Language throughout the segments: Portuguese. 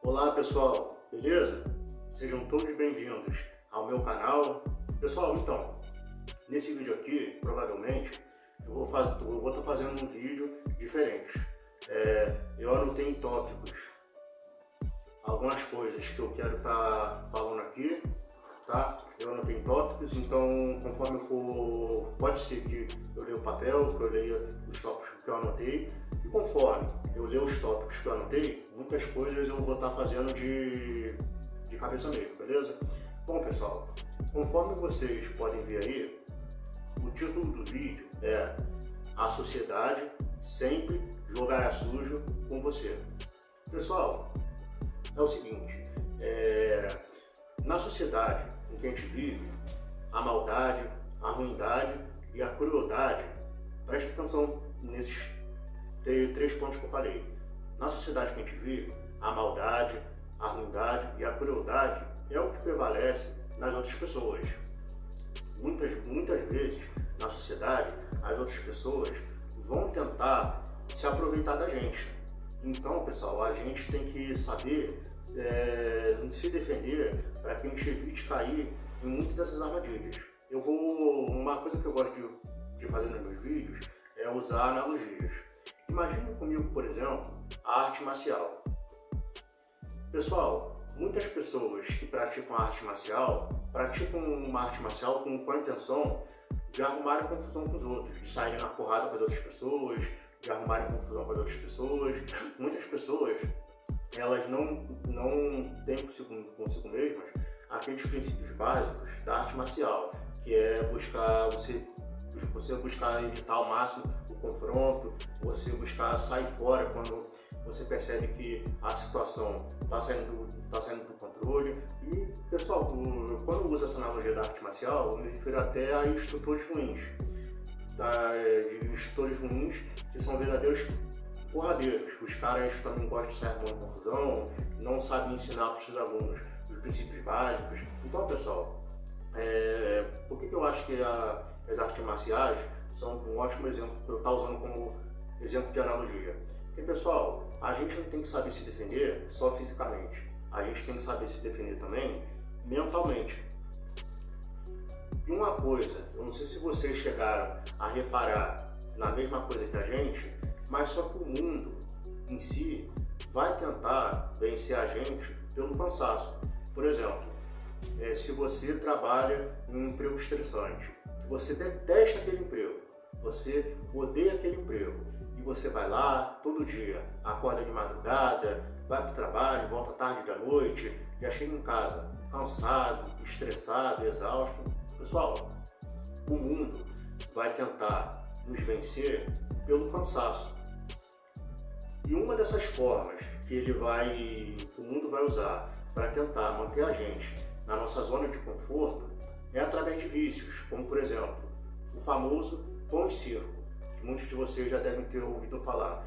Olá pessoal, beleza? Sejam todos bem-vindos ao meu canal. Pessoal, então, nesse vídeo aqui, provavelmente, eu vou estar fazendo um vídeo diferente. Eu anotei em tópicos algumas coisas que eu quero estar falando aqui, tá? Eu anotei em tópicos, então conforme eu for, pode ser que eu leia o papel, que eu leia os tópicos que eu anotei, e conforme eu ler os tópicos que eu anotei, muitas coisas eu vou estar fazendo de cabeça mesmo, beleza? Bom pessoal, conforme vocês podem ver aí, o título do vídeo é "A sociedade sempre jogará sujo com você". Pessoal, é o seguinte, na sociedade em que a gente vive, a maldade, a ruindade e a crueldade, preste atenção nesses três pontos que eu falei. Na sociedade que a gente vive, a maldade, a ruindade e a crueldade é o que prevalece nas outras pessoas. Muitas vezes, na sociedade, as outras pessoas vão tentar se aproveitar da gente. Então, pessoal, a gente tem que saber se defender para que a gente evite cair em muitas dessas armadilhas. Uma coisa que eu gosto de fazer nos meus vídeos é usar analogias. Imagine comigo, por exemplo, a arte marcial. Pessoal, muitas pessoas que praticam a arte marcial, praticam uma arte marcial com a intenção de arrumarem confusão com os outros, de saírem na porrada com as outras pessoas, de arrumarem confusão com as outras pessoas. Muitas pessoas, elas não têm consigo mesmas aqueles princípios básicos da arte marcial, que é você buscar evitar ao máximo o confronto, você buscar sair fora quando você percebe que a situação está saindo do controle. E, pessoal, quando eu uso essa analogia da arte marcial, eu me refiro até a instrutores ruins. Instrutores ruins que são verdadeiros porradeiros. Os caras também gostam de sair arrumando confusão, não sabem ensinar para os seus alunos os princípios básicos. Então, pessoal, por que eu acho que as artes marciais são um ótimo exemplo para eu estar usando como exemplo de analogia? Porque, pessoal, a gente não tem que saber se defender só fisicamente, a gente tem que saber se defender também mentalmente. E uma coisa, eu não sei se vocês chegaram a reparar na mesma coisa que a gente, mas só que o mundo em si vai tentar vencer a gente pelo cansaço. Por exemplo, se você trabalha em um emprego estressante, que você detesta aquele emprego, você odeia aquele emprego, e você vai lá todo dia, acorda de madrugada, vai para o trabalho, volta tarde da noite, já chega em casa cansado, estressado, exausto. Pessoal, o mundo vai tentar nos vencer pelo cansaço. E uma dessas formas que o mundo vai usar para tentar manter a gente na nossa zona de conforto é através de vícios, como por exemplo, o famoso pão e circo, que muitos de vocês já devem ter ouvido falar.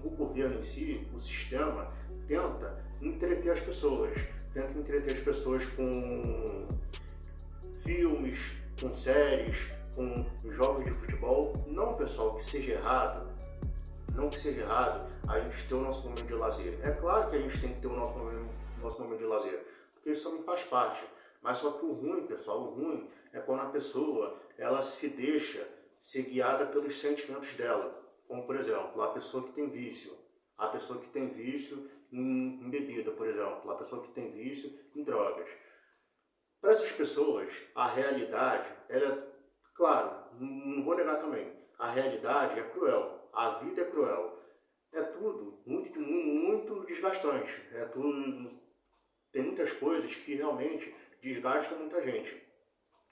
O governo em si, o sistema, tenta entreter as pessoas com filmes, com séries, com jogos de futebol. Não, pessoal, que seja errado a gente ter o nosso momento de lazer. É claro que a gente tem que ter o nosso momento de lazer, porque isso também faz parte. Mas só que o ruim, pessoal, é quando a pessoa ela se deixa ser guiada pelos sentimentos dela. Como, por exemplo, a pessoa que tem vício. A pessoa que tem vício em bebida, por exemplo. A pessoa que tem vício em drogas. Para essas pessoas, a realidade, claro, não vou negar também, a realidade é cruel. A vida é cruel. É tudo muito desgastante. Tem muitas coisas que realmente desgastam muita gente.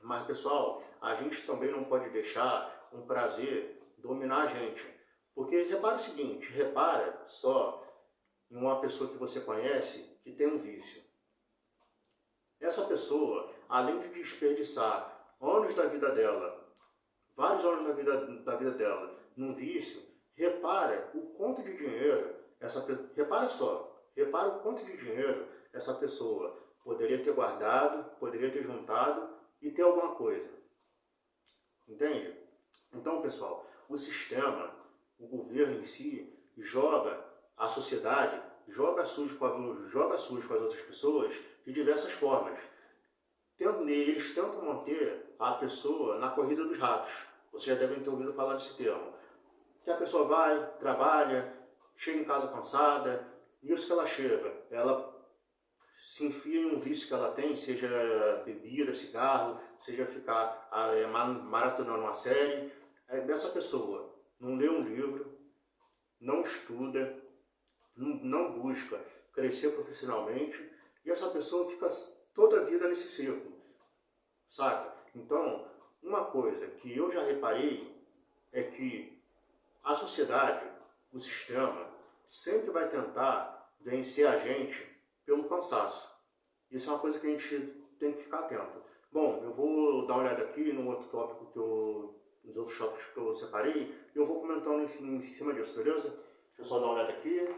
Mas, pessoal, a gente também não pode deixar um prazer dominar a gente. Porque repara o seguinte, repara só em uma pessoa que você conhece que tem um vício. Essa pessoa, além de desperdiçar anos da vida dela, vários anos da vida dela, num vício, repara o quanto de dinheiro, repara só, Repara o quanto de dinheiro essa pessoa poderia ter guardado, poderia ter juntado e ter alguma coisa. Entende? Então, pessoal, o sistema, o governo em si, joga a sociedade, joga sujo com as outras pessoas de diversas formas. Eles tentam manter a pessoa na corrida dos ratos. Vocês já devem ter ouvido falar desse termo. Que a pessoa vai, trabalha, chega em casa cansada, e isso que ela chega, ela se enfia em um vício que ela tem, seja bebida, cigarro, seja ficar maratonando uma série. Essa pessoa não lê um livro, não estuda, não busca crescer profissionalmente, e essa pessoa fica toda a vida nesse círculo, saca? Então, uma coisa que eu já reparei é que a sociedade, o sistema, sempre vai tentar vencer a gente pelo cansaço. Isso é uma coisa que a gente tem que ficar atento. Bom, eu vou dar uma olhada aqui no outro tópico nos outros tópicos que eu separei, e eu vou comentando em cima disso, beleza? Deixa eu só dar uma olhada aqui.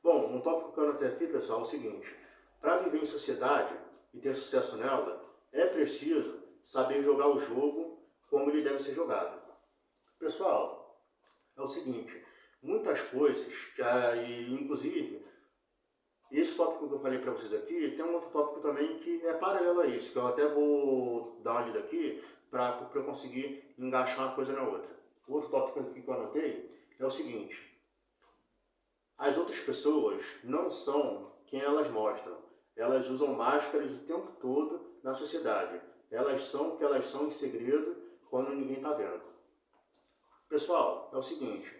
Bom, um tópico que eu anotei aqui, pessoal, é o seguinte: para viver em sociedade e ter sucesso nela, é preciso saber jogar o jogo como ele deve ser jogado. Pessoal, é o seguinte, muitas coisas, inclusive, esse tópico que eu falei para vocês aqui, tem um outro tópico também que é paralelo a isso, que eu até vou dar uma lida aqui para eu conseguir engaixar uma coisa na outra. O outro tópico aqui que eu anotei é o seguinte: as outras pessoas não são quem elas mostram. Elas usam máscaras o tempo todo na sociedade. Elas são o que elas são em segredo quando ninguém está vendo. Pessoal, é o seguinte: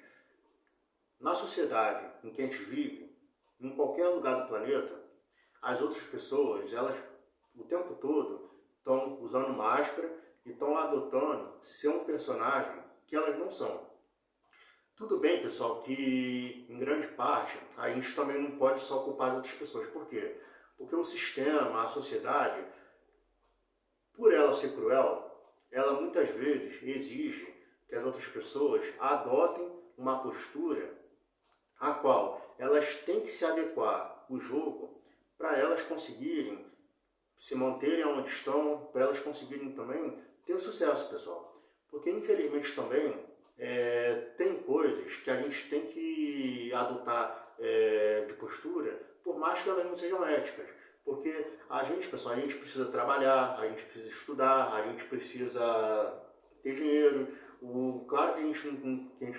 na sociedade em que a gente vive, em qualquer lugar do planeta, as outras pessoas, elas o tempo todo estão usando máscara e estão adotando ser um personagem que elas não são. Tudo bem, pessoal, que em grande parte a gente também não pode só culpar as outras pessoas. Por quê? Porque o sistema, a sociedade, por ela ser cruel, ela muitas vezes exige que as outras pessoas adotem uma postura a qual elas têm que se adequar ao jogo para elas conseguirem se manterem onde estão, para elas conseguirem também ter sucesso, pessoal. Porque infelizmente também tem coisas que a gente tem que adotar de postura, por mais que elas não sejam éticas. Porque a gente, pessoal, a gente precisa trabalhar, a gente precisa estudar, a gente precisa ter dinheiro. Claro que a gente não tem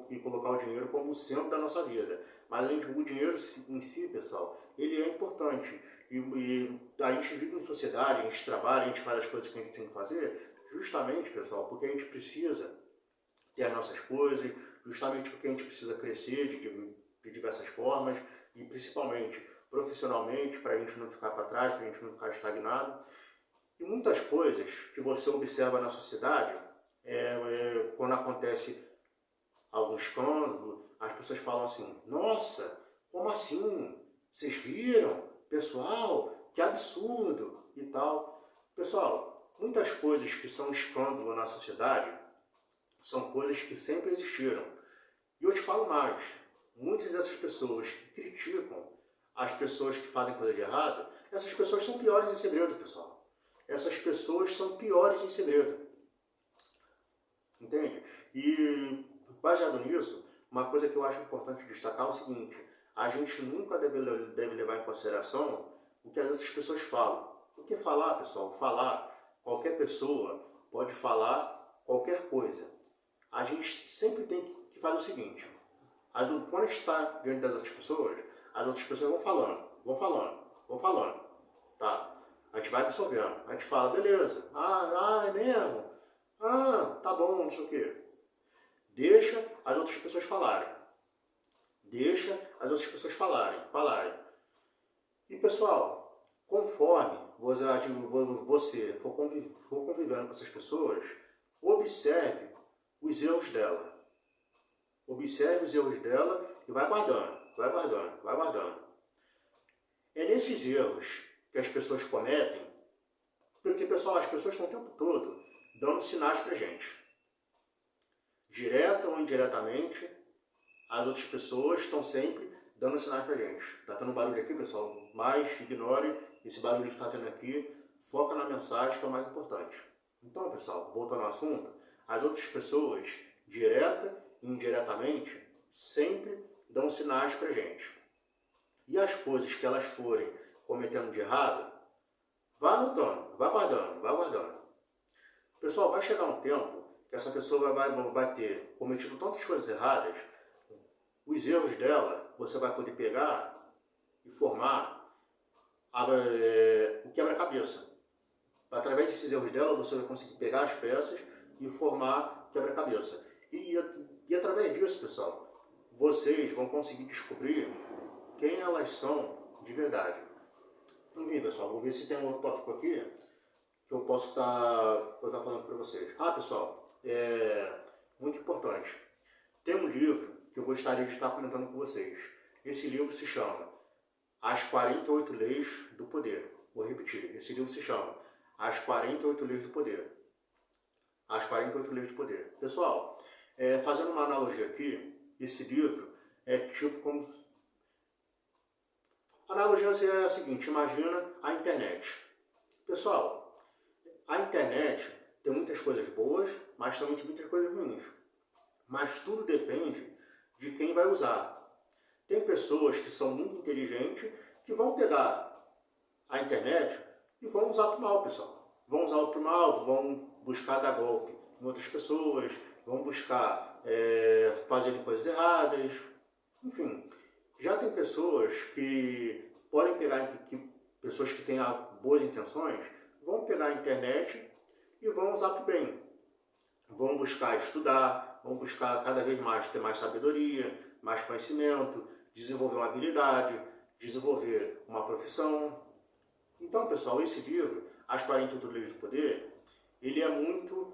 que colocar o dinheiro como o centro da nossa vida, mas o dinheiro em si, pessoal, ele é importante. E a gente vive em sociedade, a gente trabalha, a gente faz as coisas que a gente tem que fazer, justamente, pessoal, porque a gente precisa ter as nossas coisas, justamente porque a gente precisa crescer de diversas formas, e principalmente profissionalmente, para a gente não ficar para trás, para a gente não ficar estagnado. E muitas coisas que você observa na sociedade, quando acontece algum escândalo, as pessoas falam assim: nossa, como assim? Vocês viram? Pessoal, que absurdo e tal. Pessoal, muitas coisas que são escândalo na sociedade são coisas que sempre existiram. E eu te falo mais, muitas dessas pessoas que criticam as pessoas que fazem coisa de errado, essas pessoas são piores em segredo, pessoal. Essas pessoas são piores em segredo. Entende? E baseado nisso, uma coisa que eu acho importante destacar é o seguinte: a gente nunca deve levar em consideração o que as outras pessoas falam. Porque falar, pessoal, qualquer pessoa pode falar qualquer coisa. A gente sempre tem que fazer o seguinte: quando a gente está diante das outras pessoas, as outras pessoas vão falando, tá? A gente vai absorvendo, a gente fala: beleza, é mesmo? Tá bom, não sei o quê. Deixa as outras pessoas falarem. Falarem. E pessoal, conforme você for convivendo com essas pessoas, observe os erros dela. Observe os erros dela e vai guardando. É nesses erros que as pessoas cometem, porque, pessoal, as pessoas estão o tempo todo dando sinais pra gente. Direta ou indiretamente, as outras pessoas estão sempre dando sinais pra gente. Tá tendo barulho aqui, pessoal? Mas ignore esse barulho que tá tendo aqui. Foca na mensagem, que é o mais importante. Então, pessoal, voltando ao assunto, as outras pessoas, direta e indiretamente, sempre dão sinais pra gente. E as coisas que elas forem cometendo de errado, vá anotando, vá guardando, vá guardando. Pessoal, vai chegar um tempo que essa pessoa vai ter cometido tantas coisas erradas, os erros dela você vai poder pegar e formar o quebra-cabeça. Através desses erros dela você vai conseguir pegar as peças e formar quebra-cabeça. E através disso, pessoal, vocês vão conseguir descobrir quem elas são de verdade. Enfim, pessoal, vou ver se tem um outro tópico aqui que eu posso estar falando para vocês. Pessoal, muito importante. Tem um livro que eu gostaria de estar comentando com vocês. Esse livro se chama As 48 Leis do Poder. Vou repetir, esse livro se chama As 48 Leis do Poder. As 48 Leis do Poder. Pessoal, fazendo uma analogia aqui, esse livro é tipo como... A analogia é a seguinte, imagina a internet. Pessoal, a internet tem muitas coisas boas, mas também tem muitas coisas ruins. Mas tudo depende de quem vai usar. Tem pessoas que são muito inteligentes que vão pegar a internet e vão usar para o mal, pessoal. Vão usar para o mal, vão buscar dar golpe em outras pessoas, vão buscar fazerem coisas erradas, enfim. Já tem pessoas que podem pegar, pessoas que têm boas intenções, vão pegar a internet e vão usar para o bem. Vão buscar estudar, vão buscar cada vez mais ter mais sabedoria, mais conhecimento, desenvolver uma habilidade, desenvolver uma profissão. Então, pessoal, esse livro, As 48 Leis do Poder, ele é muito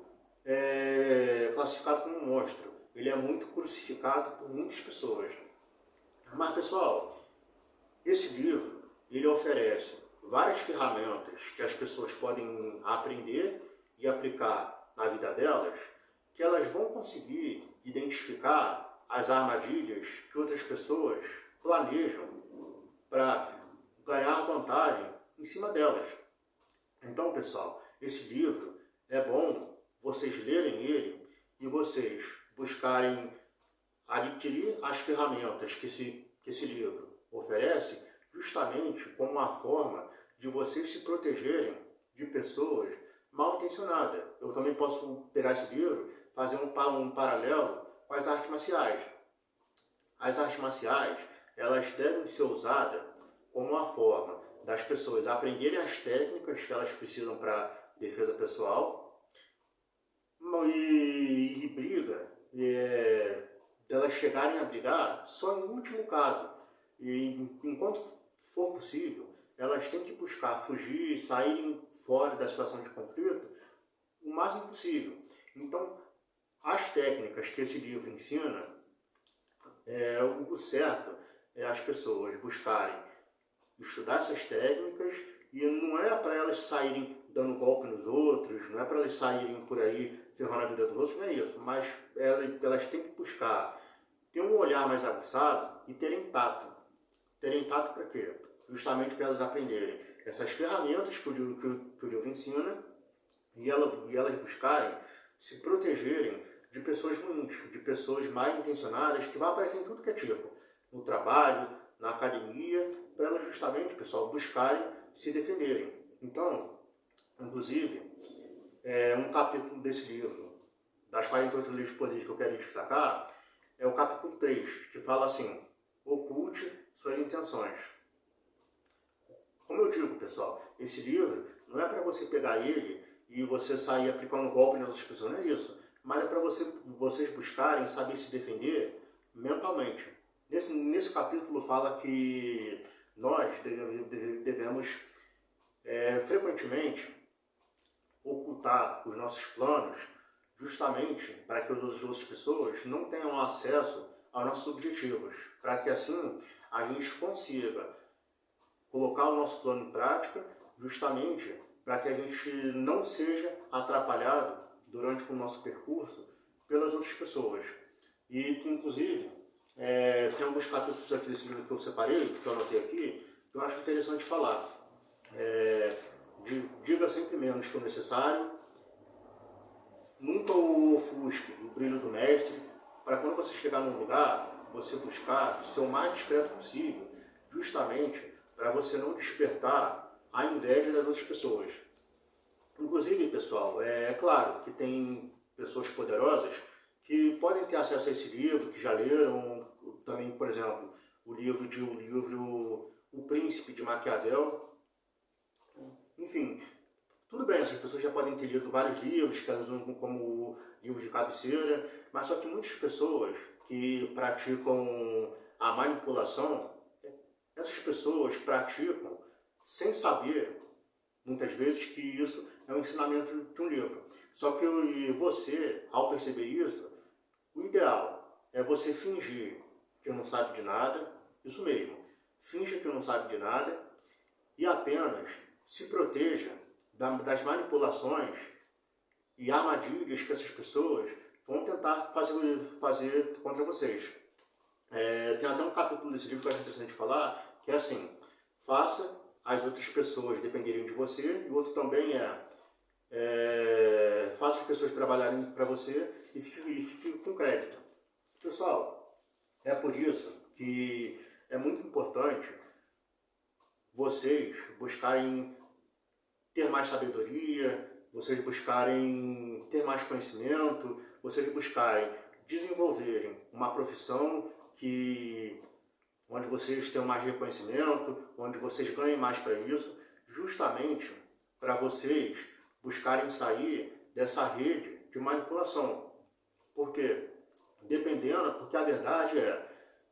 classificado como um monstro. Ele é muito crucificado por muitas pessoas. Mas, pessoal, esse livro, ele oferece várias ferramentas que as pessoas podem aprender e aplicar na vida delas, que elas vão conseguir identificar as armadilhas que outras pessoas planejam para ganhar vantagem em cima delas. Então, pessoal, esse livro é bom vocês lerem ele e vocês buscarem adquirir as ferramentas que esse livro oferece, justamente como uma forma de vocês se protegerem de pessoas mal intencionadas. Eu também posso pegar esse livro e fazer um paralelo com as artes marciais. As artes marciais, elas devem ser usadas como uma forma das pessoas aprenderem as técnicas que elas precisam para defesa pessoal e briga, delas chegarem a brigar só em último caso. E enquanto for possível, elas têm que buscar fugir, saírem fora da situação de conflito o máximo possível. Então, as técnicas que esse livro ensina, o certo é as pessoas buscarem estudar essas técnicas, e não é para elas saírem dando golpe nos outros, não é para elas saírem por aí ferrando a vida dos outros, não é isso. Mas elas têm que buscar ter um olhar mais aguçado e terem tato. Terem tato para quê? Justamente para elas aprenderem essas ferramentas que o livro ensina e elas buscarem se protegerem de pessoas ruins, de pessoas mal intencionadas, que vai aparecer em tudo que é tipo, no trabalho, na academia, para elas justamente, pessoal, buscarem se defenderem. Então, inclusive, um capítulo desse livro, das 48 leis de poder que eu quero destacar, é o capítulo 3, que fala assim: oculte suas intenções. Como eu digo, pessoal, esse livro não é para você pegar ele e você sair aplicando golpe nas outras pessoas, não é isso. Mas é para vocês buscarem saber se defender mentalmente. Nesse capítulo fala que nós devemos frequentemente ocultar os nossos planos, justamente para que as outras pessoas não tenham acesso aos nossos objetivos, para que assim a gente consiga colocar o nosso plano em prática, justamente para que a gente não seja atrapalhado durante o nosso percurso pelas outras pessoas. E, inclusive, Tem alguns capítulos aqui desse livro que eu separei, que eu anotei aqui, que eu acho interessante falar. Diga sempre menos que o necessário, nunca o ofusque o brilho do mestre, para quando você chegar num lugar, você buscar ser o mais discreto possível, justamente para você não despertar a inveja das outras pessoas. Inclusive, pessoal, é claro que tem pessoas poderosas que podem ter acesso a esse livro, que já leram também, por exemplo, o livro O Príncipe de Maquiavel. Enfim, tudo bem, essas pessoas já podem ter lido vários livros, que elas usam como livro de cabeceira, mas só que muitas pessoas que praticam a manipulação, essas pessoas praticam sem saber, muitas vezes, que isso é um ensinamento de um livro. Só que você, ao perceber isso, o ideal é você fingir que não sabe de nada, isso mesmo, finja que não sabe de nada e apenas se proteja das manipulações e armadilhas que essas pessoas vão tentar fazer contra vocês. Tem até um capítulo desse livro que eu acho interessante falar, que é assim: faça as outras pessoas dependerem de você, e o outro também faça as pessoas trabalharem para você e fique com crédito. Pessoal, é por isso que é muito importante vocês buscarem ter mais sabedoria, vocês buscarem ter mais conhecimento, vocês buscarem desenvolverem uma profissão onde vocês tenham mais reconhecimento, onde vocês ganhem mais para isso, justamente para vocês buscarem sair dessa rede de manipulação. Por quê? Porque a verdade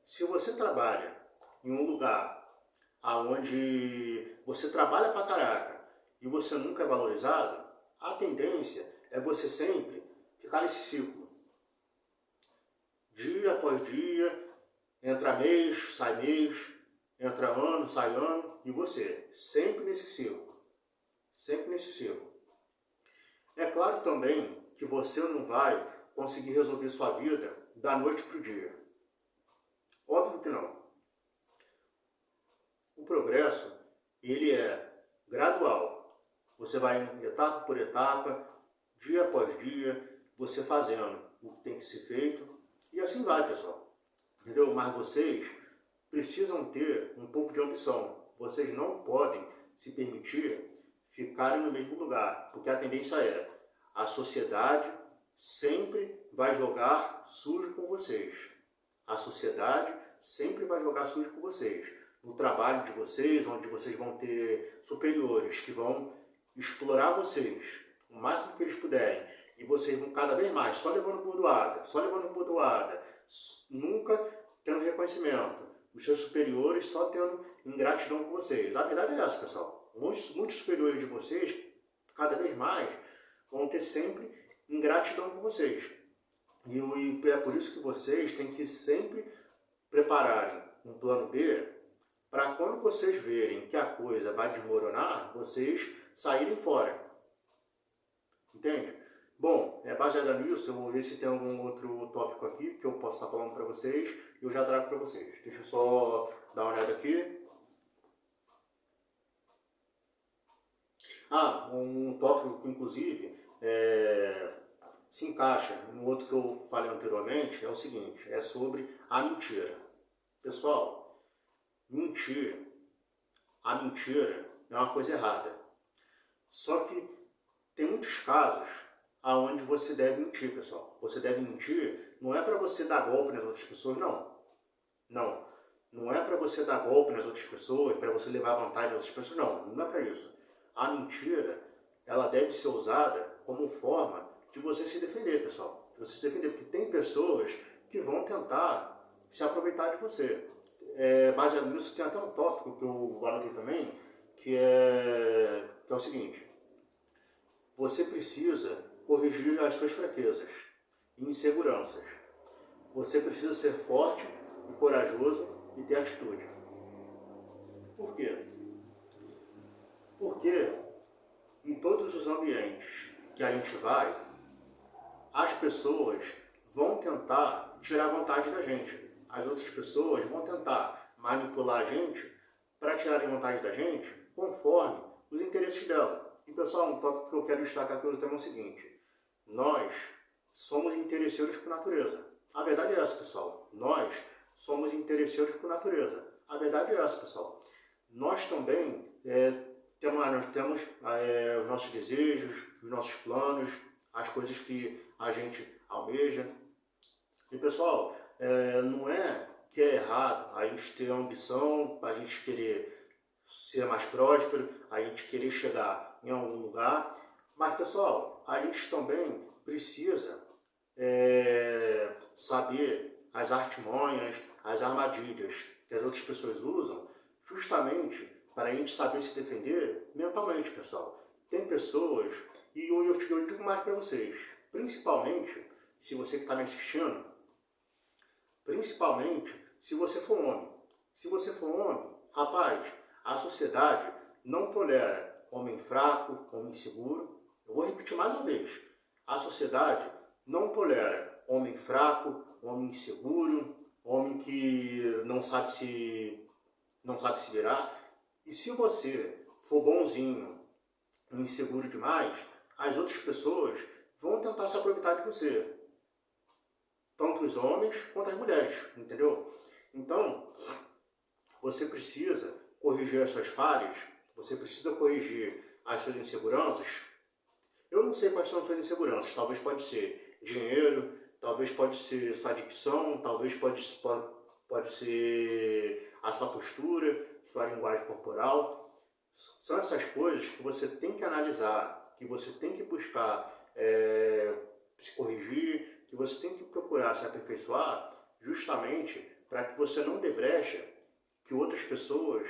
se você trabalha em um lugar onde você trabalha pra caraca e você nunca é valorizado, a tendência é você sempre ficar nesse ciclo. Dia após dia, entra mês, entra ano, sai ano, e você, sempre nesse ciclo. Sempre nesse ciclo. É claro também que você não vai conseguir resolver sua vida da noite para o dia. Óbvio que não. O progresso, ele é gradual. Você vai etapa por etapa, dia após dia, você fazendo o que tem que ser feito, e assim vai, pessoal. Entendeu? Mas vocês precisam ter um pouco de ambição. Vocês não podem se permitir ficarem no mesmo lugar, porque a tendência a sociedade sempre vai jogar sujo com vocês. A sociedade sempre vai jogar sujo com vocês. No trabalho de vocês, onde vocês vão ter superiores que vão explorar vocês o máximo que eles puderem, e vocês vão cada vez mais só levando bordoada, nunca tendo reconhecimento. Os seus superiores só tendo ingratidão com vocês. A verdade é essa, pessoal. Muitos superiores de vocês, cada vez mais, vão ter sempre ingratidão com vocês. E é por isso que vocês têm que sempre prepararem um plano B para quando vocês verem que a coisa vai desmoronar, vocês saírem fora. Entende? Bom, baseado nisso, eu vou ver se tem algum outro tópico aqui que eu posso estar falando para vocês e eu já trago para vocês. Deixa eu só dar uma olhada aqui. Um tópico que inclusive se encaixa no outro que eu falei anteriormente, é o seguinte, é sobre a mentira. Pessoal, a mentira é uma coisa errada. Só que tem muitos casos aonde você deve mentir, pessoal. Você deve mentir, não é para você dar golpe nas outras pessoas, não. Não é para você dar golpe nas outras pessoas, para você levar vantagem nas outras pessoas, não é para isso. A mentira, ela deve ser usada como forma de você se defender, pessoal. De você se defender, porque tem pessoas que vão tentar se aproveitar de você. Baseado nisso, tem até um tópico que eu anotei também, que é o seguinte: você precisa corrigir as suas fraquezas e inseguranças. Você precisa ser forte e corajoso e ter atitude. Por quê? Porque em todos os ambientes que a gente vai, as pessoas vão tentar tirar vantagem da gente. as outras pessoas vão tentar manipular a gente para tirarem vantagem da gente conforme os interesses dela. E pessoal, um tópico que eu quero destacar aqui no tema é o seguinte: nós somos interesseiros por natureza. A verdade é essa, pessoal. Nós somos interesseiros por natureza. A verdade é essa, pessoal. Nós também temos os nossos desejos, os nossos planos, as coisas que a gente almeja. E pessoal, não é que é errado a gente ter ambição, a gente querer ser mais próspero, a gente querer chegar em algum lugar. Mas pessoal, a gente também precisa saber as artimanhas, as armadilhas que as outras pessoas usam, justamente para a gente saber se defender mentalmente, pessoal. Tem pessoas, e eu digo mais para vocês, principalmente se você que está me assistindo, principalmente se você for homem. Se você for homem, rapaz, a sociedade não tolera homem fraco, homem inseguro. Eu vou repetir mais uma vez. A sociedade não tolera homem fraco, homem inseguro, homem que não sabe se virar. E se você for bonzinho, inseguro demais, as outras pessoas vão tentar se aproveitar de você. Tanto os homens quanto as mulheres, entendeu? Então, você precisa corrigir as suas falhas, você precisa corrigir as suas inseguranças. Eu não sei quais são as suas inseguranças, talvez pode ser dinheiro, talvez pode ser sua dicção, talvez pode ser a sua postura, sua linguagem corporal. São essas coisas que você tem que analisar, que você tem que buscar se corrigir, que você tem que procurar se aperfeiçoar, justamente para que você não dê brecha que outras pessoas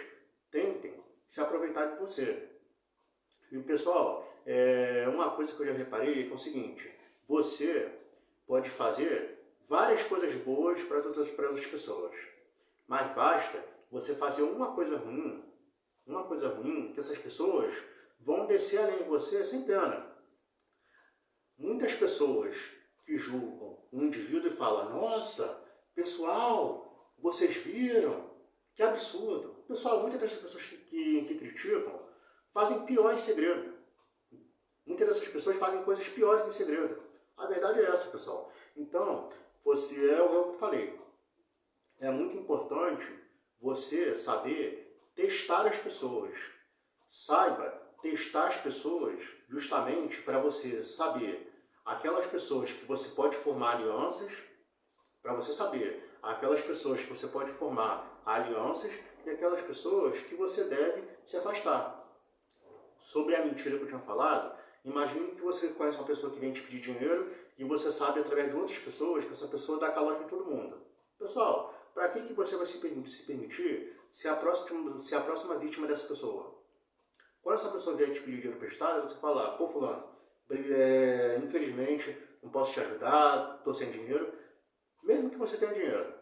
tentem se aproveitar de você. E pessoal, uma coisa que eu já reparei é o seguinte: você pode fazer várias coisas boas para outras pessoas, mas basta você fazer uma coisa ruim que essas pessoas vão descer além de você sem pena. Muitas pessoas que julgam um indivíduo e falam: nossa, pessoal, vocês viram? Que absurdo. Pessoal, muitas dessas pessoas que criticam fazem pior em segredo. Muitas dessas pessoas fazem coisas piores em segredo. A verdade é essa, pessoal. Então, você é o que eu falei. É muito importante você saber testar as pessoas. Saiba testar as pessoas justamente para você saber aquelas pessoas que você pode formar alianças, para você saber aquelas pessoas que você pode formar alianças e aquelas pessoas que você deve se afastar. Sobre a mentira que eu tinha falado, imagine que você conhece uma pessoa que vem te pedir dinheiro e você sabe através de outras pessoas que essa pessoa dá calote em todo mundo. Pessoal, para que você vai se permitir ser a próxima vítima dessa pessoa? Quando essa pessoa vier te pedir dinheiro emprestado, você fala: pô, fulano, infelizmente não posso te ajudar, estou sem dinheiro. Mesmo que você tenha dinheiro,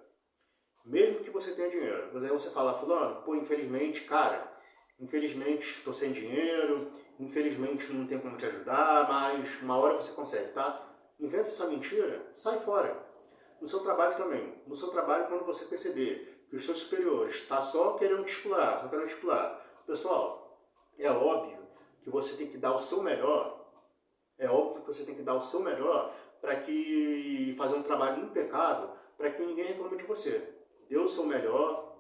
aí você fala: fulano, pô, infelizmente, cara, estou sem dinheiro, infelizmente não tem como te ajudar, mas uma hora você consegue, tá? Inventa essa mentira, sai fora. No seu trabalho também. No seu trabalho, quando você perceber que os seus superiores estão só querendo te explorar, pessoal, é óbvio que você tem que dar o seu melhor, para que fazer um trabalho impecável, para que ninguém reclame de você. Dê o seu melhor,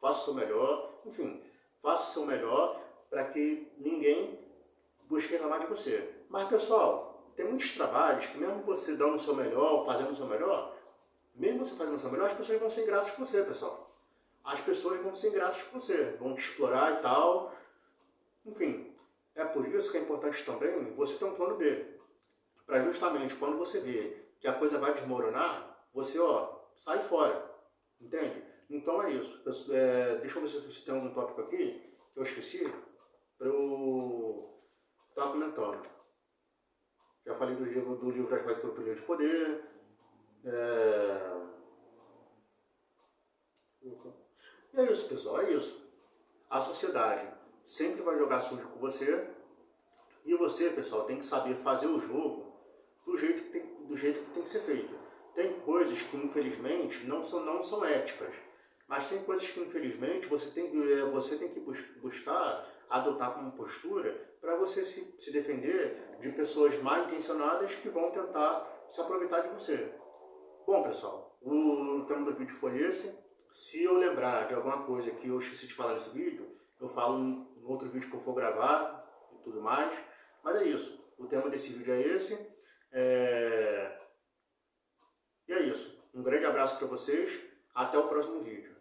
faça o seu melhor, enfim, faça o seu melhor para que ninguém busque reclamar de você. Mas, pessoal, tem muitos trabalhos que mesmo você dando o seu melhor, fazendo o seu melhor, mesmo você fazendo o seu melhor, as pessoas vão ser ingratas com você, pessoal. As pessoas vão ser ingratas com você, vão te explorar e tal. Enfim, é por isso que é importante também você ter um plano B. Para justamente quando você vê que a coisa vai desmoronar, você, sai fora. Entende? Então é isso. Deixa eu ver se tem algum tópico aqui que eu esqueci para eu estar comentando. Já falei do livro As Vaidades de Poder. E é isso, pessoal. É isso. A sociedade sempre vai jogar sujo com você. E você, pessoal, tem que saber fazer o jogo do jeito que tem que ser feito. Tem coisas que infelizmente não são éticas, mas tem coisas que infelizmente você tem que buscar adotar como postura para você se defender de pessoas mal intencionadas que vão tentar se aproveitar de você. Bom, pessoal, o tema do vídeo foi esse. Se eu lembrar de alguma coisa que eu esqueci de falar nesse vídeo, eu falo no outro vídeo que eu for gravar e tudo mais. Mas é isso. O tema desse vídeo é esse. E é isso. Um grande abraço para vocês. Até o próximo vídeo.